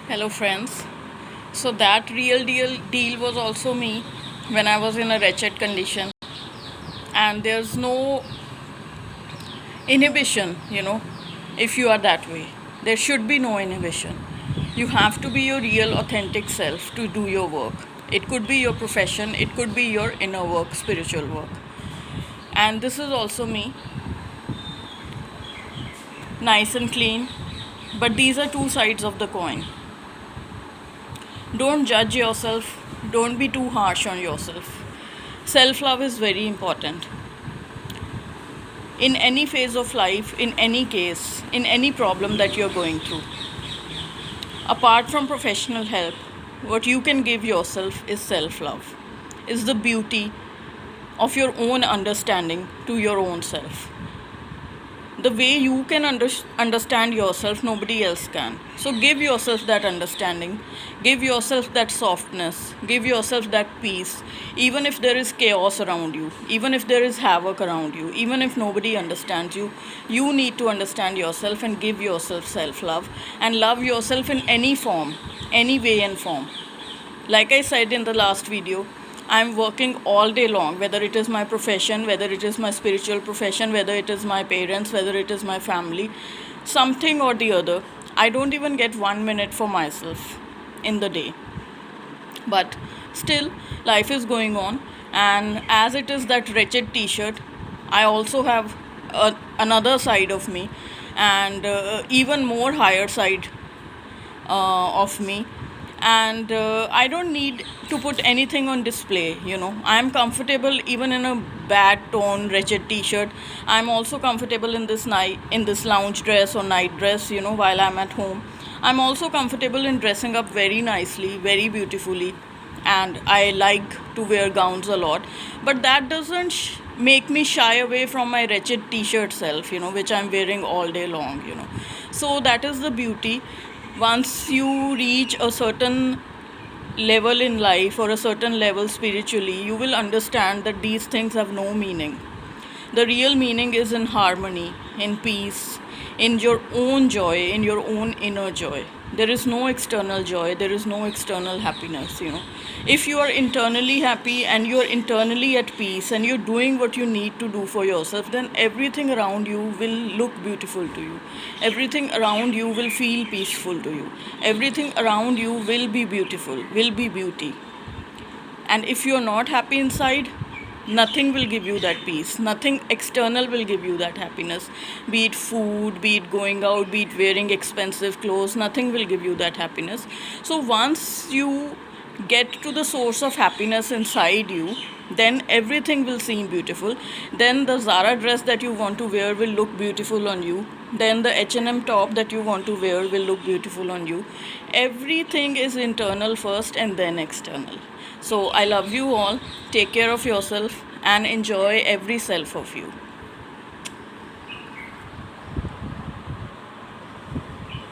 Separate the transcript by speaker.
Speaker 1: Hello, friends. So, that real deal was also me when I was in a wretched condition, and there's no inhibition, if you are that way. There should be no inhibition. You have to be your real, authentic self to do your work. It could be your profession, it could be your inner work, spiritual work. And this is also me, nice and clean. But these are two sides of the coin. Don't judge yourself, don't be too harsh on yourself. Self love is very important. In any phase of life, in any case, in any problem that you're going through. Apart from professional help, what you can give yourself is self love, is the beauty of your own understanding to your own self. The way you can understand yourself, nobody else can. So give yourself that understanding, give yourself that softness, give yourself that peace, even if there is chaos around you, even if there is havoc around you, even if nobody understands you. You need to understand yourself and give yourself self love and love yourself in any form, any way and form. Like I said in the last video, I'm working all day long, whether it is my profession, whether it is my spiritual profession, whether it is my parents, whether it is my family, something or the other. I don't even get 1 minute for myself in the day. But still, life is going on, and as it is that wretched t shirt, I also have another side of me, and even more higher side of me. And I don't need to put anything on display. I'm comfortable even in a bad tone wretched t-shirt. I'm also comfortable in this lounge dress or night dress, while I'm at home. I'm also comfortable in dressing up very nicely, very beautifully, and I like to wear gowns a lot. But that doesn't make me shy away from my wretched t-shirt self, which I'm wearing all day long. So that is the beauty. Once you reach a certain level in life or a certain level spiritually, you will understand that these things have no meaning. The real meaning is in harmony, in peace, in your own joy, in your own inner joy. There is no external joy, there is no external happiness. If you are internally happy and you are internally at peace and you're doing what you need to do for yourself, then everything around you will look beautiful to you. Everything around you will feel peaceful to you. Everything around you will be beautiful, will be beauty. And if you're not happy inside, nothing will give you that peace. Nothing external will give you that happiness. Be it food, be it going out, be it wearing expensive clothes, nothing will give you that happiness. So once you get to the source of happiness inside you, then everything will seem beautiful. Then the Zara dress that you want to wear will look beautiful on you. Then the H&M top that you want to wear will look beautiful on you. Everything is internal first and then external. So I love you all. Take care of yourself and enjoy every self of you.